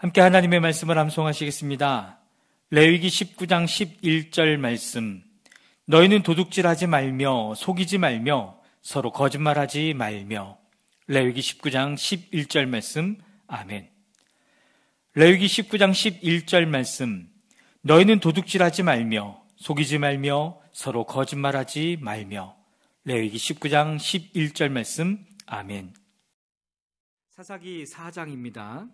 함께 하나님의 말씀을 암송하시겠습니다. 레위기 19장 11절 말씀. 너희는 도둑질하지 말며 속이지 말며 서로 거짓말하지 말며. 레위기 19장 11절 말씀. 아멘. 레위기 19장 11절 말씀. 너희는 도둑질하지 말며 속이지 말며 서로 거짓말하지 말며. 레위기 19장 11절 말씀. 아멘. 사사기 4장입니다.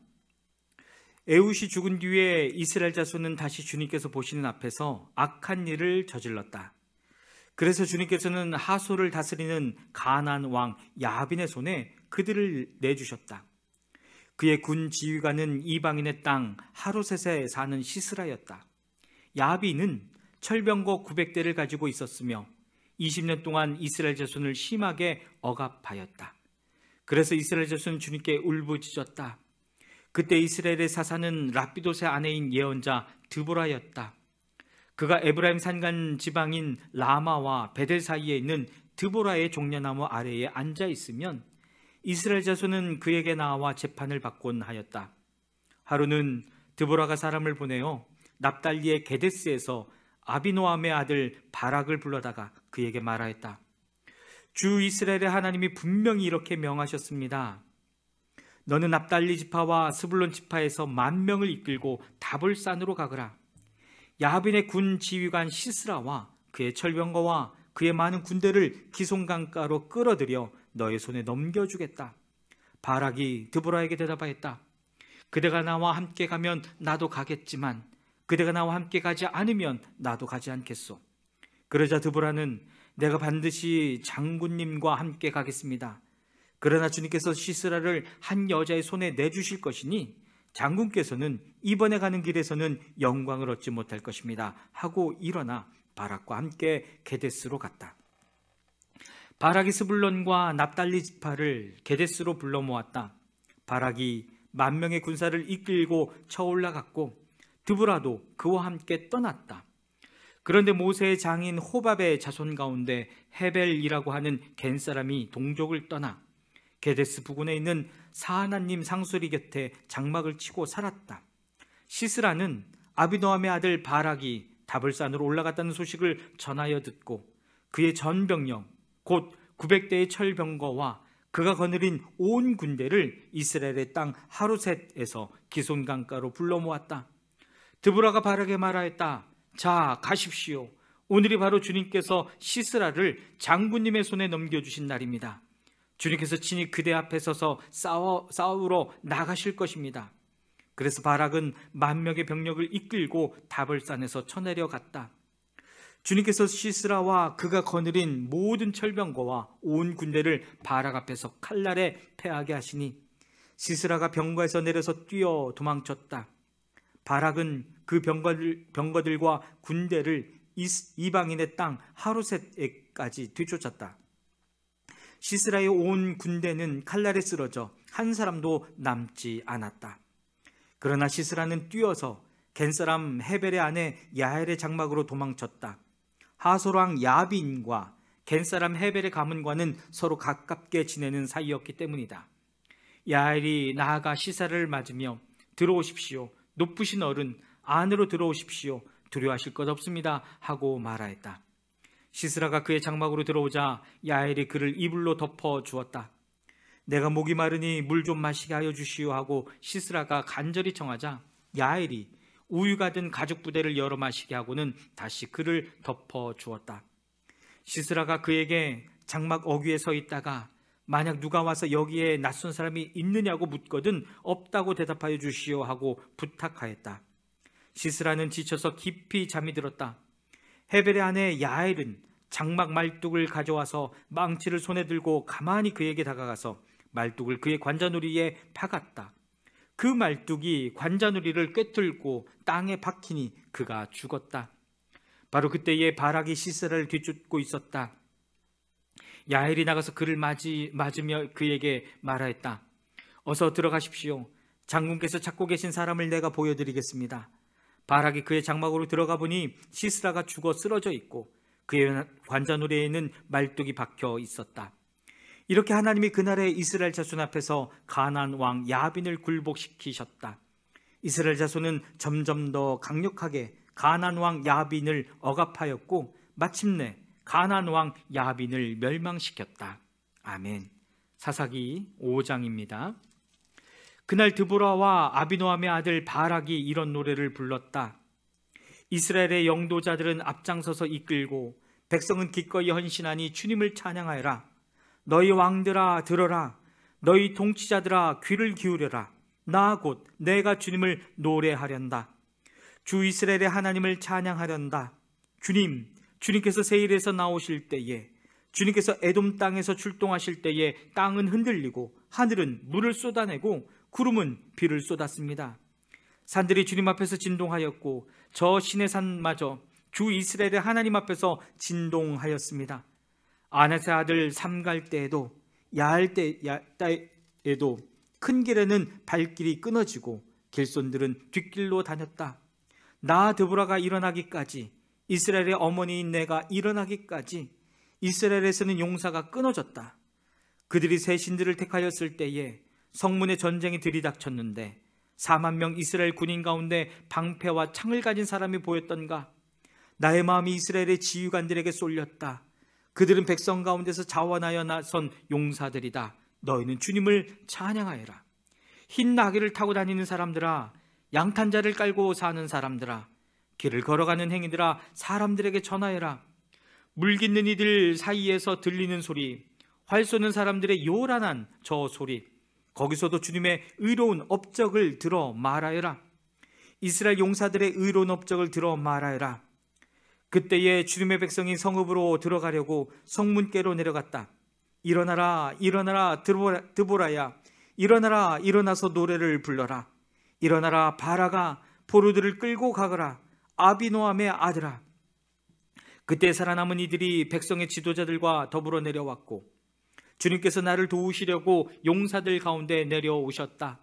에훗이 죽은 뒤에 이스라엘 자손은 다시 주님께서 보시는 앞에서 악한 일을 저질렀다. 그래서 주님께서는 하솔을 다스리는 가나안 왕 야빈의 손에 그들을 내주셨다. 그의 군 지휘관은 이방인의 땅 하로셋에 사는 시스라였다. 야빈은 철병거 900대를 가지고 있었으며 20년 동안 이스라엘 자손을 심하게 억압하였다. 그래서 이스라엘 자손은 주님께 울부짖었다. 그때 이스라엘의 사사는 랍비돗의 아내인 예언자 드보라였다. 그가 에브라임 산간 지방인 라마와 베델 사이에 있는 드보라의 종려나무 아래에 앉아 있으면 이스라엘 자손은 그에게 나와 재판을 받곤 하였다. 하루는 드보라가 사람을 보내어 납달리의 게데스에서 아비노함의 아들 바락을 불러다가 그에게 말하였다. 주 이스라엘의 하나님이 분명히 이렇게 명하셨습니다. 너는 납달리 지파와 스불론 지파에서 10,000명을 이끌고 다볼산으로 가거라. 야빈의 군 지휘관 시스라와 그의 철병거와 그의 많은 군대를 기송강가로 끌어들여 너의 손에 넘겨주겠다. 바락이 드보라에게 대답하였다. 그대가 나와 함께 가면 나도 가겠지만 그대가 나와 함께 가지 않으면 나도 가지 않겠소. 그러자 드보라는 내가 반드시 장군님과 함께 가겠습니다. 그러나 주님께서 시스라를 한 여자의 손에 내주실 것이니 장군께서는 이번에 가는 길에서는 영광을 얻지 못할 것입니다 하고 일어나 바락과 함께 게데스로 갔다. 바락이 스불론과 납달리 지파를 게데스로 불러 모았다. 바락이 10,000명의 군사를 이끌고 쳐올라갔고 드보라도 그와 함께 떠났다. 그런데 모세의 장인 호밥의 자손 가운데 헤벨이라고 하는 겐 사람이 동족을 떠나 게데스 부근에 있는 사하나님 상수리 곁에 장막을 치고 살았다. 시스라는 아비노함의 아들 바락이 다볼산으로 올라갔다는 소식을 전하여 듣고 그의 전병력 곧 900대의 철병거와 그가 거느린 온 군대를 이스라엘의 땅 하루셋에서 기손강가로 불러 모았다. 드보라가 바락에 말하였다. 자, 가십시오. 오늘이 바로 주님께서 시스라를 장군님의 손에 넘겨주신 날입니다. 주님께서 친히 그대 앞에 서서 싸우러 나가실 것입니다. 그래서 바락은 10,000명의 병력을 이끌고 다볼산에서 쳐내려갔다. 주님께서 시스라와 그가 거느린 모든 철병거와 온 군대를 바락 앞에서 칼날에 패하게 하시니 시스라가 병거에서 내려서 뛰어 도망쳤다. 바락은 그 병거들과 군대를 이방인의 땅 하루셋에까지 뒤쫓았다. 시스라의 온 군대는 칼날에 쓰러져 한 사람도 남지 않았다. 그러나 시스라는 뛰어서 겐사람 헤벨의 아내 야엘의 장막으로 도망쳤다. 하솔왕 야빈과 겐사람 헤벨의 가문과는 서로 가깝게 지내는 사이였기 때문이다. 야엘이 나아가 시사를 맞으며 들어오십시오. 높으신 어른 안으로 들어오십시오. 두려워하실 것 없습니다 하고 말하였다. 시스라가 그의 장막으로 들어오자 야엘이 그를 이불로 덮어 주었다. 내가 목이 마르니 물 좀 마시게 하여 주시오 하고 시스라가 간절히 청하자 야엘이 우유가 든 가죽 부대를 열어 마시게 하고는 다시 그를 덮어 주었다. 시스라가 그에게 장막 어귀에 서 있다가 만약 누가 와서 여기에 낯선 사람이 있느냐고 묻거든 없다고 대답하여 주시오 하고 부탁하였다. 시스라는 지쳐서 깊이 잠이 들었다. 헤벨의 아내 야엘은 장막 말뚝을 가져와서 망치를 손에 들고 가만히 그에게 다가가서 말뚝을 그의 관자놀이에 박았다. 그 말뚝이 관자놀이를 꿰뚫고 땅에 박히니 그가 죽었다. 바로 그때에 바락이 시스라를 뒤쫓고 있었다. 야엘이 나가서 그를 맞으며 그에게 말하였다. 어서 들어가십시오. 장군께서 찾고 계신 사람을 내가 보여드리겠습니다. 바락이 그의 장막으로 들어가 보니 시스라가 죽어 쓰러져 있고 그의 관자놀이에는 말뚝이 박혀 있었다. 이렇게 하나님이 그날에 이스라엘 자손 앞에서 가나안 왕 야빈을 굴복시키셨다. 이스라엘 자손은 점점 더 강력하게 가나안 왕 야빈을 억압하였고 마침내 가나안 왕 야빈을 멸망시켰다. 아멘. 사사기 5장입니다. 그날 드보라와 아비노함의 아들 바락이 이런 노래를 불렀다. 이스라엘의 영도자들은 앞장서서 이끌고 백성은 기꺼이 헌신하니 주님을 찬양하여라. 너희 왕들아 들어라. 너희 통치자들아 귀를 기울여라. 나 곧 내가 주님을 노래하련다. 주 이스라엘의 하나님을 찬양하련다. 주님께서 세일에서 나오실 때에, 주님께서 에돔 땅에서 출동하실 때에 땅은 흔들리고 하늘은 물을 쏟아내고 구름은 비를 쏟았습니다. 산들이 주님 앞에서 진동하였고 저 신의 산마저 주 이스라엘의 하나님 앞에서 진동하였습니다. 아낫의 아들 삼갈 때에도 야할 때에도 큰 길에는 발길이 끊어지고 길손들은 뒷길로 다녔다. 나 드보라가 일어나기까지, 이스라엘의 어머니인 내가 일어나기까지 이스라엘에서는 용사가 끊어졌다. 그들이 새 신들을 택하였을 때에 성문에 전쟁이 들이닥쳤는데 4만 명 이스라엘 군인 가운데 방패와 창을 가진 사람이 보였던가? 나의 마음이 이스라엘의 지휘관들에게 쏠렸다. 그들은 백성 가운데서 자원하여 나선 용사들이다. 너희는 주님을 찬양하여라. 흰 나귀를 타고 다니는 사람들아, 양탄자를 깔고 사는 사람들아, 길을 걸어가는 행인들아, 사람들에게 전하여라. 물깃는 이들 사이에서 들리는 소리, 활 쏘는 사람들의 요란한 저 소리, 거기서도 주님의 의로운 업적을 들어 말하여라. 이스라엘 용사들의 의로운 업적을 들어 말하여라. 그때에 주님의 백성이 성읍으로 들어가려고 성문께로 내려갔다. 일어나라, 일어나라, 드보라야. 일어나라, 일어나서 노래를 불러라. 일어나라, 바라가, 포로들을 끌고 가거라. 아비노함의 아들아. 그때 살아남은 이들이 백성의 지도자들과 더불어 내려왔고 주님께서 나를 도우시려고 용사들 가운데 내려오셨다.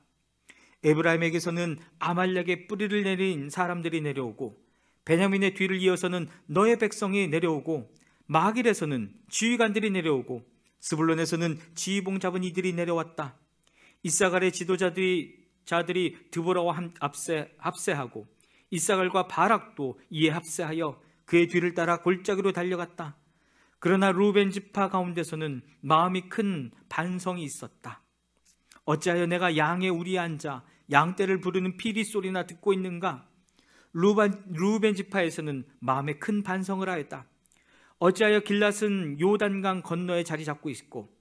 에브라임에게서는 아말렉의 뿌리를 내린 사람들이 내려오고 베냐민의 뒤를 이어서는 너의 백성이 내려오고 마길에서는 지휘관들이 내려오고 스불론에서는 지휘봉 잡은 이들이 내려왔다. 이사갈의 지도자들이 드보라와 합세하고 이사갈과 바락도 이에 합세하여 그의 뒤를 따라 골짜기로 달려갔다. 그러나 루벤 지파 가운데서는 마음이 큰 반성이 있었다. 어찌하여 내가 양의 우리에 앉아 양떼를 부르는 피리 소리나 듣고 있는가? 루벤 지파에서는 마음에 큰 반성을 하였다. 어찌하여 길랏은 요단강 건너에 자리 잡고 있고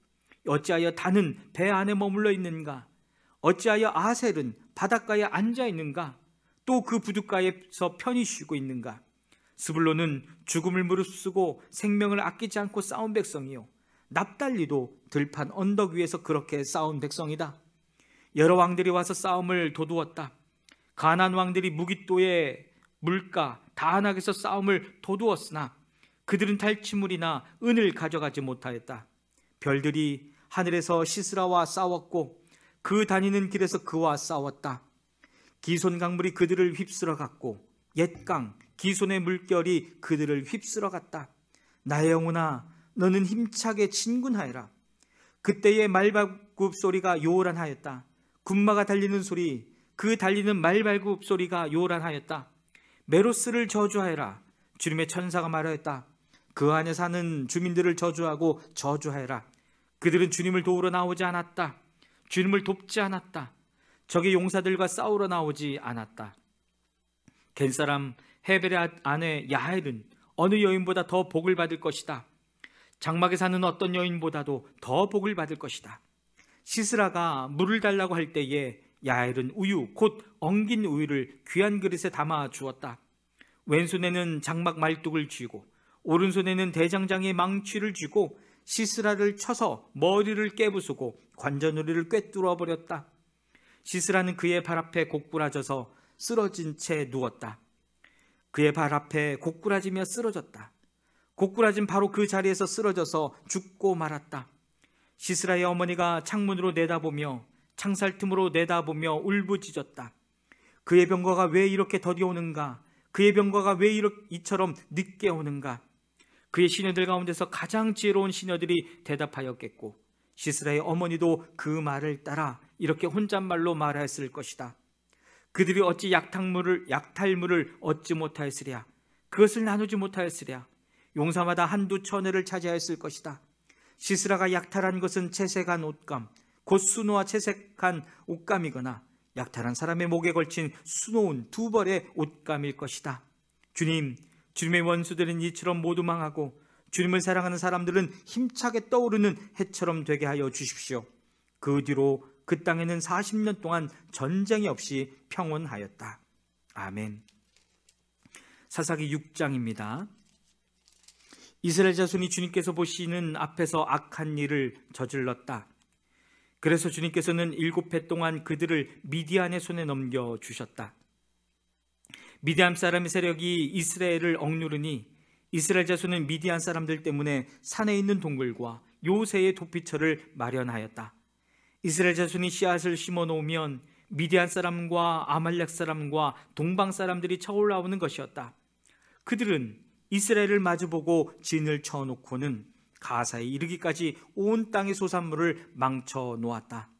어찌하여 단은 배 안에 머물러 있는가? 어찌하여 아셀은 바닷가에 앉아 있는가? 또 그 부둣가에서 편히 쉬고 있는가? 스불론은 죽음을 무릅쓰고 생명을 아끼지 않고 싸운 백성이요, 납달리도 들판 언덕 위에서 그렇게 싸운 백성이다. 여러 왕들이 와서 싸움을 도두었다. 가나안 왕들이 무깃도의 물가 다한악에서 싸움을 도두었으나 그들은 탈취물이나 은을 가져가지 못하였다. 별들이 하늘에서 시스라와 싸웠고 그 다니는 길에서 그와 싸웠다. 기손 강물이 그들을 휩쓸어 갔고 옛강 기손의 물결이 그들을 휩쓸어 갔다. 나의 영혼아, 너는 힘차게 진군하여라. 그때의 말발굽 소리가 요란하였다. 군마가 달리는 소리, 그 달리는 말발굽 소리가 요란하였다. 메로스를 저주하여라. 주님의 천사가 말하였다. 그 안에 사는 주민들을 저주하고 저주하여라. 그들은 주님을 도우러 나오지 않았다. 주님을 돕지 않았다. 적의 용사들과 싸우러 나오지 않았다. 겐사람 헤벨의 아내 야헬은 어느 여인보다 더 복을 받을 것이다. 장막에 사는 어떤 여인보다도 더 복을 받을 것이다. 시스라가 물을 달라고 할 때에 야헬은 우유, 곧 엉긴 우유를 귀한 그릇에 담아 주었다. 왼손에는 장막 말뚝을 쥐고 오른손에는 대장장이의 망치를 쥐고 시스라를 쳐서 머리를 깨부수고 관자놀이를 꿰뚫어 버렸다. 시스라는 그의 발 앞에 고꾸라져서 쓰러진 채 누웠다. 그의 발 앞에 고꾸라지며 쓰러졌다. 고꾸라진 바로 그 자리에서 쓰러져서 죽고 말았다. 시스라의 어머니가 창문으로 내다보며 창살 틈으로 내다보며 울부짖었다. 그의 병거가 왜 이렇게 더디 오는가? 그의 병거가 왜 이처럼 늦게 오는가? 그의 시녀들 가운데서 가장 지혜로운 시녀들이 대답하였겠고 시스라의 어머니도 그 말을 따라 이렇게 혼잣말로 말하였을 것이다. 그들이 어찌 약탈물을 얻지 못하였으랴. 그것을 나누지 못하였으랴. 용사마다 한두 처내를 차지하였을 것이다. 시스라가 약탈한 것은 채색한 옷감, 곧 수노와 채색한 옷감이거나 약탈한 사람의 목에 걸친 수놓은 두 벌의 옷감일 것이다. 주님, 주님의 원수들은 이처럼 모두 망하고 주님을 사랑하는 사람들은 힘차게 떠오르는 해처럼 되게 하여 주십시오. 그 뒤로 그 땅에는 40년 동안 전쟁이 없이 평온하였다. 아멘. 사사기 6장입니다. 이스라엘 자손이 주님께서 보시는 앞에서 악한 일을 저질렀다. 그래서 주님께서는 7해 동안 그들을 미디안의 손에 넘겨주셨다. 미디안 사람의 세력이 이스라엘을 억누르니 이스라엘 자손은 미디안 사람들 때문에 산에 있는 동굴과 요새의 도피처를 마련하였다. 이스라엘 자손이 씨앗을 심어 놓으면 미디안 사람과 아말렉 사람과 동방 사람들이 쳐올라오는 것이었다. 그들은 이스라엘을 마주보고 진을 쳐놓고는 가사에 이르기까지 온 땅의 소산물을 망쳐 놓았다.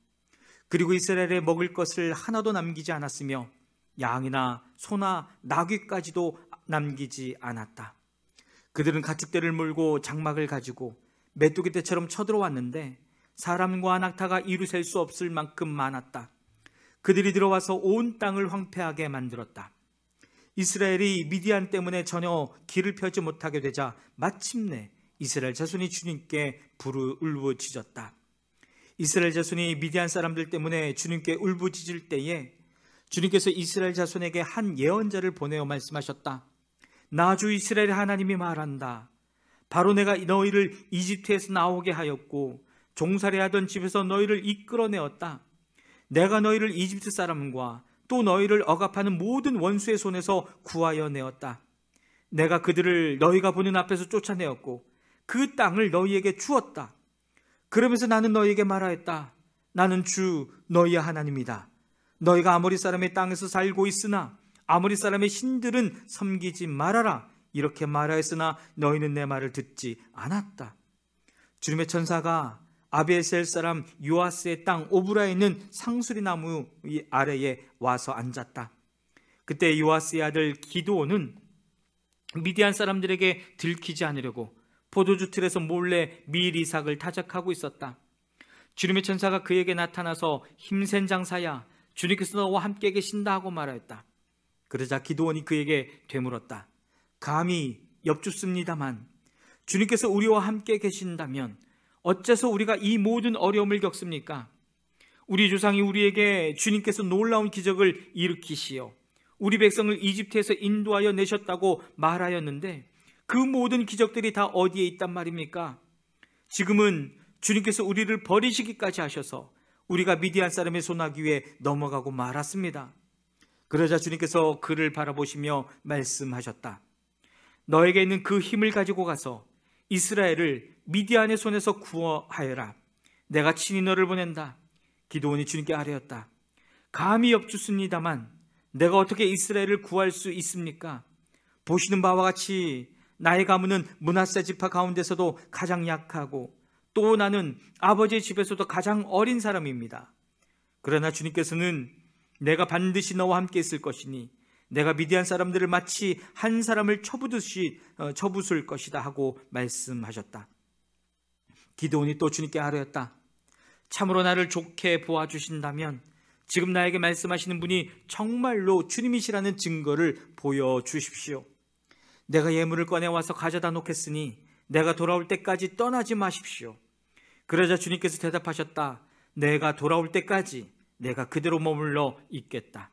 그리고 이스라엘에 먹을 것을 하나도 남기지 않았으며 양이나 소나 나귀까지도 남기지 않았다. 그들은 가축대를 몰고 장막을 가지고 메뚜기 떼처럼 쳐들어왔는데 사람과 낙타가 이루 셀 수 없을 만큼 많았다. 그들이 들어와서 온 땅을 황폐하게 만들었다. 이스라엘이 미디안 때문에 전혀 길을 펴지 못하게 되자 마침내 이스라엘 자손이 주님께 울부짖었다. 이스라엘 자손이 미디안 사람들 때문에 주님께 울부짖을 때에 주님께서 이스라엘 자손에게 한 예언자를 보내어 말씀하셨다. 나 주 이스라엘 하나님이 말한다. 바로 내가 너희를 이집트에서 나오게 하였고 종살이하던 집에서 너희를 이끌어내었다. 내가 너희를 이집트 사람과 또 너희를 억압하는 모든 원수의 손에서 구하여 내었다. 내가 그들을 너희가 보는 앞에서 쫓아내었고 그 땅을 너희에게 주었다. 그러면서 나는 너희에게 말하였다. 나는 주 너희의 하나님이다. 너희가 아모리 사람의 땅에서 살고 있으나 아모리 사람의 신들은 섬기지 말아라. 이렇게 말하였으나 너희는 내 말을 듣지 않았다. 주님의 천사가 아비에셀 사람 요아스의 땅 오브라에 있는 상수리 나무 아래에 와서 앉았다. 그때 요아스의 아들 기드온은 미디안 사람들에게 들키지 않으려고 포도주 틀에서 몰래 밀 이삭을 타작하고 있었다. 주님의 천사가 그에게 나타나서 힘센 장사야, 주님께서 너와 함께 계신다 하고 말하였다. 그러자 기드온이 그에게 되물었다. 감히 엽죽습니다만 주님께서 우리와 함께 계신다면 어째서 우리가 이 모든 어려움을 겪습니까? 우리 조상이 우리에게 주님께서 놀라운 기적을 일으키시어 우리 백성을 이집트에서 인도하여 내셨다고 말하였는데 그 모든 기적들이 다 어디에 있단 말입니까? 지금은 주님께서 우리를 버리시기까지 하셔서 우리가 미디안 사람의 손아귀에 넘어가고 말았습니다. 그러자 주님께서 그를 바라보시며 말씀하셨다. 너에게 있는 그 힘을 가지고 가서 이스라엘을 미디안의 손에서 구하여라. 내가 친히 너를 보낸다. 기드온이 주님께 아뢰었다. 감히 엽죽습니다만 내가 어떻게 이스라엘을 구할 수 있습니까? 보시는 바와 같이 나의 가문은 므낫세 지파 가운데서도 가장 약하고 또 나는 아버지의 집에서도 가장 어린 사람입니다. 그러나 주님께서는 내가 반드시 너와 함께 있을 것이니 내가 미디안 사람들을 마치 한 사람을 쳐부술 것이다 하고 말씀하셨다. 기드온이 또 주님께 아뢰었다. 참으로 나를 좋게 보아주신다면 지금 나에게 말씀하시는 분이 정말로 주님이시라는 증거를 보여주십시오. 내가 예물을 꺼내와서 가져다 놓겠으니 내가 돌아올 때까지 떠나지 마십시오. 그러자 주님께서 대답하셨다. 내가 돌아올 때까지 내가 그대로 머물러 있겠다.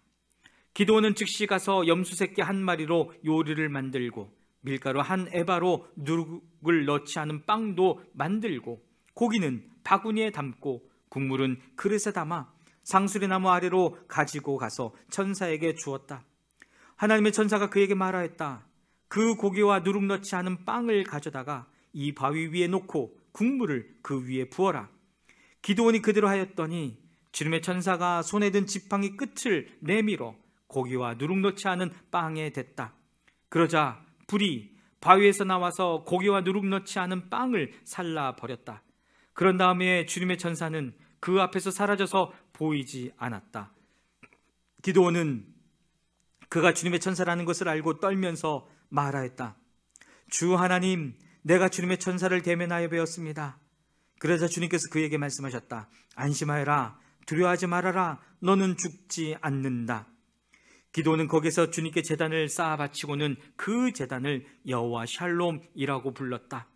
기드온은 즉시 가서 염소 새끼 한 마리로 요리를 만들고 밀가루 한 에바로 누룩을 넣지 않은 빵도 만들고 고기는 바구니에 담고 국물은 그릇에 담아 상수리나무 아래로 가지고 가서 천사에게 주었다. 하나님의 천사가 그에게 말하였다. 그 고기와 누룩 넣지 않은 빵을 가져다가 이 바위 위에 놓고 국물을 그 위에 부어라. 기드온이 그대로 하였더니 주님의 천사가 손에 든 지팡이 끝을 내밀어 고기와 누룩 넣지 않은 빵에 댔다. 그러자 불이 바위에서 나와서 고기와 누룩 넣지 않은 빵을 살라버렸다. 그런 다음에 주님의 천사는 그 앞에서 사라져서 보이지 않았다. 기드온은 그가 주님의 천사라는 것을 알고 떨면서 말하였다. 주 하나님, 내가 주님의 천사를 대면하여 배웠습니다. 그러자 주님께서 그에게 말씀하셨다. 안심하여라. 두려워하지 말아라. 너는 죽지 않는다. 기드온은 거기서 주님께 제단을 쌓아 바치고는 그 제단을 여호와 샬롬이라고 불렀다.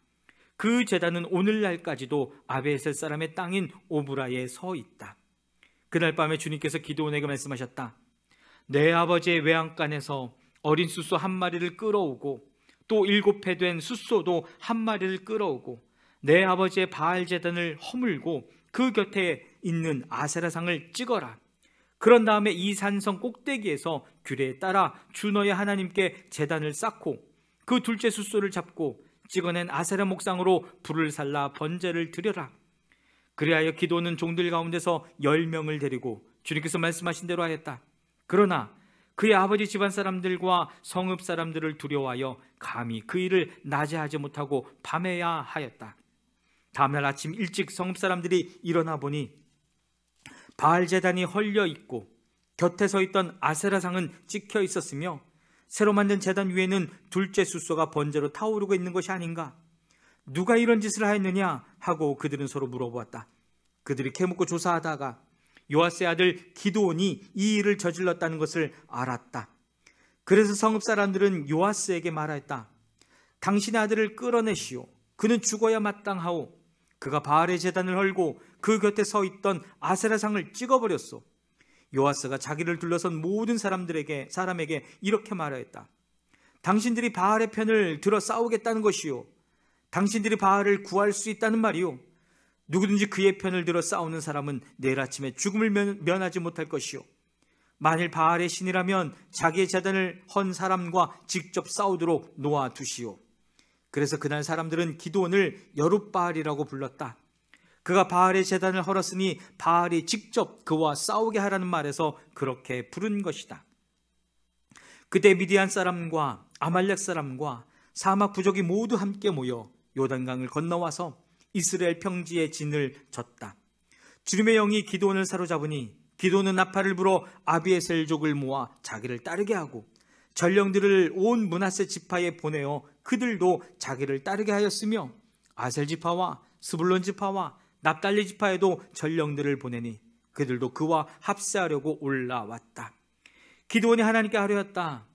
그 제단은 오늘날까지도 아베셀 사람의 땅인 오브라에 서 있다. 그날 밤에 주님께서 기드온에게 말씀하셨다. 내 아버지의 외양간에서 어린 숫소 한 마리를 끌어오고 또 7회 된 숫소도 한 마리를 끌어오고 내 아버지의 바알 제단을 허물고 그 곁에 있는 아세라상을 찍어라. 그런 다음에 이 산성 꼭대기에서 규례에 따라 주 너의 하나님께 제단을 쌓고 그 둘째 숫소를 잡고 찍어낸 아세라 목상으로 불을 살라 번제를 드려라. 그리하여 기도는 종들 가운데서 10명을 데리고 주님께서 말씀하신 대로 하였다. 그러나 그의 아버지 집안 사람들과 성읍 사람들을 두려워하여 감히 그 일을 낮에 하지 못하고 밤에야 하였다. 다음날 아침 일찍 성읍 사람들이 일어나 보니 바알 제단이 헐려 있고 곁에 서 있던 아세라상은 찍혀 있었으며 새로 만든 제단 위에는 둘째 숫소가 번제로 타오르고 있는 것이 아닌가? 누가 이런 짓을 하였느냐? 하고 그들은 서로 물어보았다. 그들이 캐묻고 조사하다가 요아스의 아들 기드온이 이 일을 저질렀다는 것을 알았다. 그래서 성읍 사람들은 요아스에게 말하였다. 당신의 아들을 끌어내시오. 그는 죽어야 마땅하오. 그가 바알의 제단을 헐고 그 곁에 서 있던 아세라상을 찍어버렸소. 요아스가 자기를 둘러선 모든 사람에게 이렇게 말하였다. 당신들이 바알의 편을 들어 싸우겠다는 것이요, 당신들이 바알을 구할 수 있다는 말이요, 누구든지 그의 편을 들어 싸우는 사람은 내일 아침에 죽음을 면하지 못할 것이요, 만일 바알의 신이라면 자기의 제단을 헌 사람과 직접 싸우도록 놓아두시오. 그래서 그날 사람들은 기드온을 여룻바알이라고 불렀다. 그가 바알의 제단을 헐었으니 바알이 직접 그와 싸우게 하라는 말에서 그렇게 부른 것이다. 그때 미디안 사람과 아말렉 사람과 사막 부족이 모두 함께 모여 요단강을 건너와서 이스라엘 평지에 진을 쳤다. 주님의 영이 기드온을 사로잡으니 기드온은 나팔을 불어 아비에셀족을 모아 자기를 따르게 하고 전령들을 온 므낫세 지파에 보내어 그들도 자기를 따르게 하였으며 아셀 지파와 스불론 지파와 납달리 지파에도 전령들을 보내니 그들도 그와 합세하려고 올라왔다. 기드온이 하나님께 아뢰었다.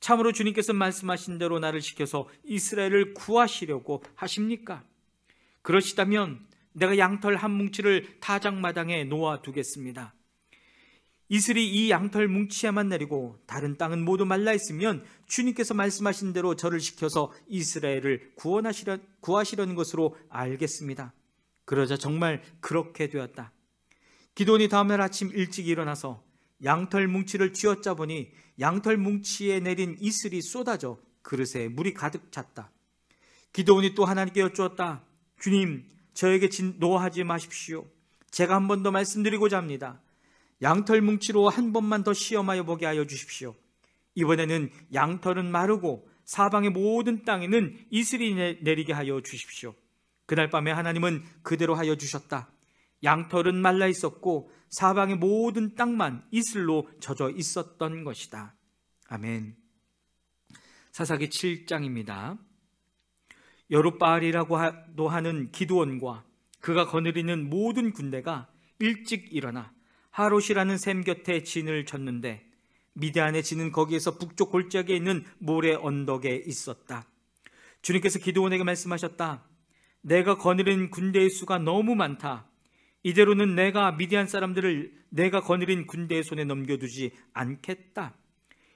참으로 주님께서 말씀하신 대로 나를 시켜서 이스라엘을 구하시려고 하십니까? 그러시다면 내가 양털 한 뭉치를 타작마당에 놓아두겠습니다. 이슬이 이 양털 뭉치에만 내리고 다른 땅은 모두 말라 있으면 주님께서 말씀하신 대로 저를 시켜서 이스라엘을 구하시려는 것으로 알겠습니다. 그러자 정말 그렇게 되었다. 기드온이 다음날 아침 일찍 일어나서 양털 뭉치를 쥐어짜보니 양털 뭉치에 내린 이슬이 쏟아져 그릇에 물이 가득 찼다. 기드온이 또 하나님께 여쭈었다. 주님, 저에게 노하지 마십시오. 제가 한 번 더 말씀드리고자 합니다. 양털 뭉치로 한 번만 더 시험하여 보게 하여 주십시오. 이번에는 양털은 마르고 사방의 모든 땅에는 이슬이 내리게 하여 주십시오. 그날 밤에 하나님은 그대로 하여 주셨다. 양털은 말라 있었고 사방의 모든 땅만 이슬로 젖어 있었던 것이다. 아멘. 사사기 7장입니다. 여룻바알이라고도 하는 기드온과 그가 거느리는 모든 군대가 일찍 일어나 하롯이라는 샘 곁에 진을 쳤는데 미디안의 진은 거기에서 북쪽 골짜기에 있는 모래 언덕에 있었다. 주님께서 기드온에게 말씀하셨다. 내가 거느린 군대의 수가 너무 많다. 이대로는 내가 미디안 사람들을 내가 거느린 군대의 손에 넘겨두지 않겠다.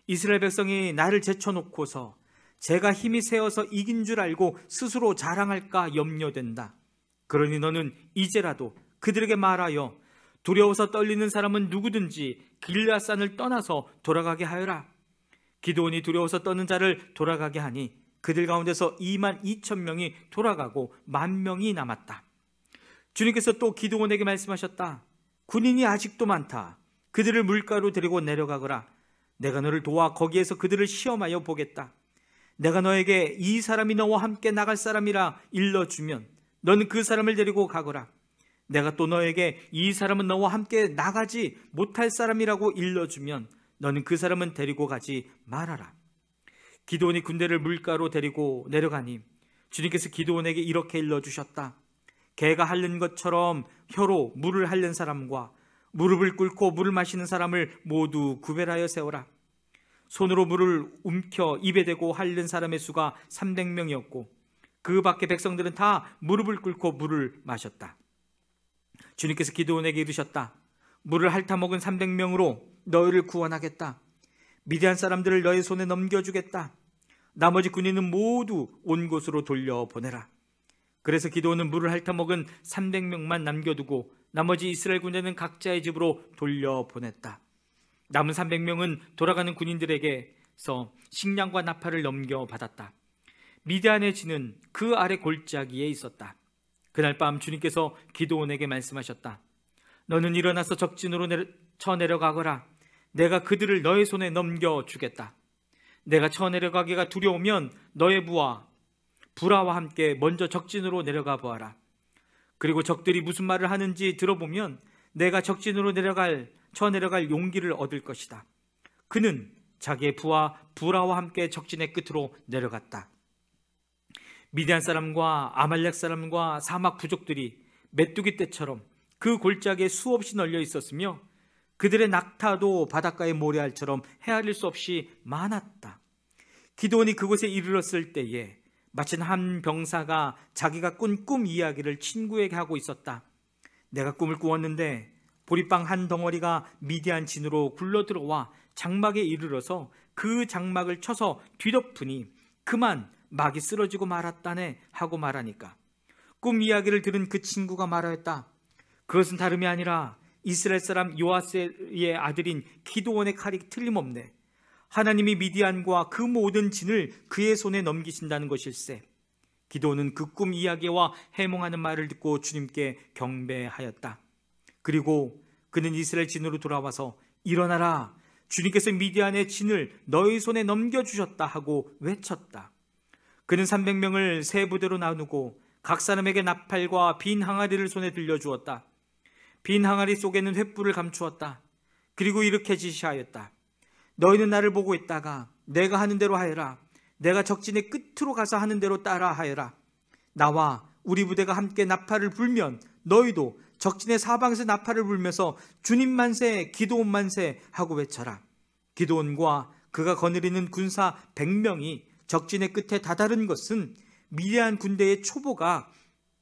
이스라엘 백성이 나를 제쳐놓고서 제가 힘이 세어서 이긴 줄 알고 스스로 자랑할까 염려된다. 그러니 너는 이제라도 그들에게 말하여 두려워서 떨리는 사람은 누구든지 길앗산을 떠나서 돌아가게 하여라. 기드온이 두려워서 떠는 자를 돌아가게 하니 그들 가운데서 22,000명이 돌아가고 10,000명이 남았다. 주님께서 또 기드온에게 말씀하셨다. 군인이 아직도 많다. 그들을 물가로 데리고 내려가거라. 내가 너를 도와 거기에서 그들을 시험하여 보겠다. 내가 너에게 이 사람이 너와 함께 나갈 사람이라 일러주면 너는 그 사람을 데리고 가거라. 내가 또 너에게 이 사람은 너와 함께 나가지 못할 사람이라고 일러주면 너는 그 사람은 데리고 가지 말아라. 기드온이 군대를 물가로 데리고 내려가니 주님께서 기드온에게 이렇게 일러주셨다. 개가 핥는 것처럼 혀로 물을 핥는 사람과 무릎을 꿇고 물을 마시는 사람을 모두 구별하여 세워라. 손으로 물을 움켜 입에 대고 핥는 사람의 수가 300명이었고 그 밖에 백성들은 다 무릎을 꿇고 물을 마셨다. 주님께서 기드온에게 이르셨다. 물을 핥아먹은 300명으로 너희를 구원하겠다. 미디안 사람들을 너희 손에 넘겨주겠다. 나머지 군인은 모두 온 곳으로 돌려보내라. 그래서 기드온은 물을 핥아먹은 300명만 남겨두고 나머지 이스라엘 군대는 각자의 집으로 돌려보냈다. 남은 300명은 돌아가는 군인들에게서 식량과 나팔을 넘겨받았다. 미디안의 진은 그 아래 골짜기에 있었다. 그날 밤 주님께서 기드온에게 말씀하셨다. 너는 일어나서 적진으로 쳐내려가거라. 내가 그들을 너의 손에 넘겨주겠다. 내가 쳐내려가기가 두려우면 너의 부하 부라와 함께 먼저 적진으로 내려가 보아라. 그리고 적들이 무슨 말을 하는지 들어보면 내가 적진으로 쳐내려갈 용기를 얻을 것이다. 그는 자기의 부하 부라와 함께 적진의 끝으로 내려갔다. 미디안 사람과 아말렉 사람과 사막 부족들이 메뚜기 떼처럼 그 골짜기에 수없이 널려 있었으며 그들의 낙타도 바닷가의 모래알처럼 헤아릴 수 없이 많았다. 기드온이 그곳에 이르렀을 때에 마침 한 병사가 자기가 꾼 꿈 이야기를 친구에게 하고 있었다. 내가 꿈을 꾸었는데 보리빵 한 덩어리가 미디안 진으로 굴러들어와 장막에 이르러서 그 장막을 쳐서 뒤덮으니 그만 막이 쓰러지고 말았다네 하고 말하니까 꿈 이야기를 들은 그 친구가 말하였다. 그것은 다름이 아니라 이스라엘 사람 요아스의 아들인 기드온의 칼이 틀림없네. 하나님이 미디안과 그 모든 진을 그의 손에 넘기신다는 것일세. 기드온은 그 꿈 이야기와 해몽하는 말을 듣고 주님께 경배하였다. 그리고 그는 이스라엘 진으로 돌아와서 일어나라. 주님께서 미디안의 진을 너희 손에 넘겨주셨다 하고 외쳤다. 그는 300명을 세 부대로 나누고 각 사람에게 나팔과 빈 항아리를 손에 들려주었다. 빈 항아리 속에는 횃불을 감추었다. 그리고 이렇게 지시하였다. 너희는 나를 보고 있다가 내가 하는 대로 하여라. 내가 적진의 끝으로 가서 하는 대로 따라 하여라. 나와 우리 부대가 함께 나팔을 불면 너희도 적진의 사방에서 나팔을 불면서 주님 만세, 기드온 만세 하고 외쳐라. 기드온과 그가 거느리는 군사 100명이 적진의 끝에 다다른 것은 미디안 군대의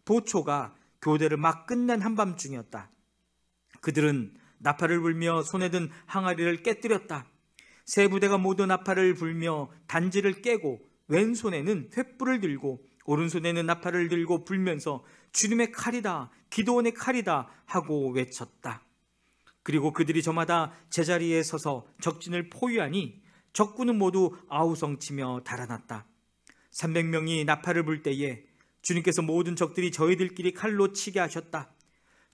보초가 교대를 막 끝난 한밤중이었다. 그들은 나팔을 불며 손에 든 항아리를 깨뜨렸다. 세 부대가 모두 나팔을 불며 단지를 깨고 왼손에는 횃불을 들고 오른손에는 나팔을 들고 불면서 주님의 칼이다, 기드온의 칼이다 하고 외쳤다. 그리고 그들이 저마다 제자리에 서서 적진을 포위하니 적군은 모두 아우성치며 달아났다. 300명이 나팔을 불 때에 주님께서 모든 적들이 저희들끼리 칼로 치게 하셨다.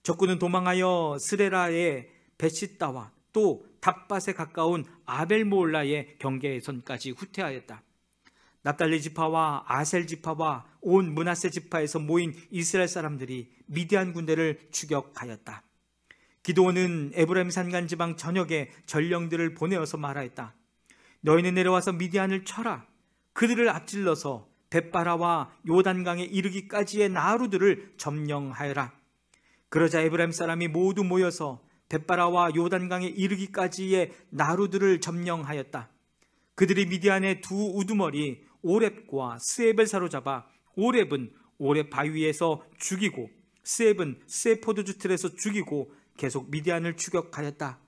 적군은 도망하여 스레라의 베시다와 또 닷밭에 가까운 아벨모올라의 경계선까지 후퇴하였다. 납달리 지파와 아셀 지파와 온 므낫세 지파에서 모인 이스라엘 사람들이 미디안 군대를 추격하였다. 기드온은 에브라임 산간 지방 전역에 전령들을 보내어서 말하였다. 너희는 내려와서 미디안을 쳐라. 그들을 앞질러서 벳바라와 요단강에 이르기까지의 나루들을 점령하여라. 그러자 에브라임 사람이 모두 모여서 벳바라와 요단강에 이르기까지의 나루들을 점령하였다. 그들이 미디안의 두 우두머리 오렙과 스앱을 사로잡아 오렙은 오렙 바위에서 죽이고 스앱은 스앱 포도주 틀에서 죽이고 계속 미디안을 추격하였다.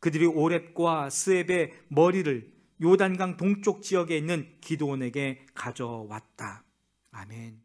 그들이 오렙과 스앱의 머리를 요단강 동쪽 지역에 있는 기드온에게 가져왔다. 아멘.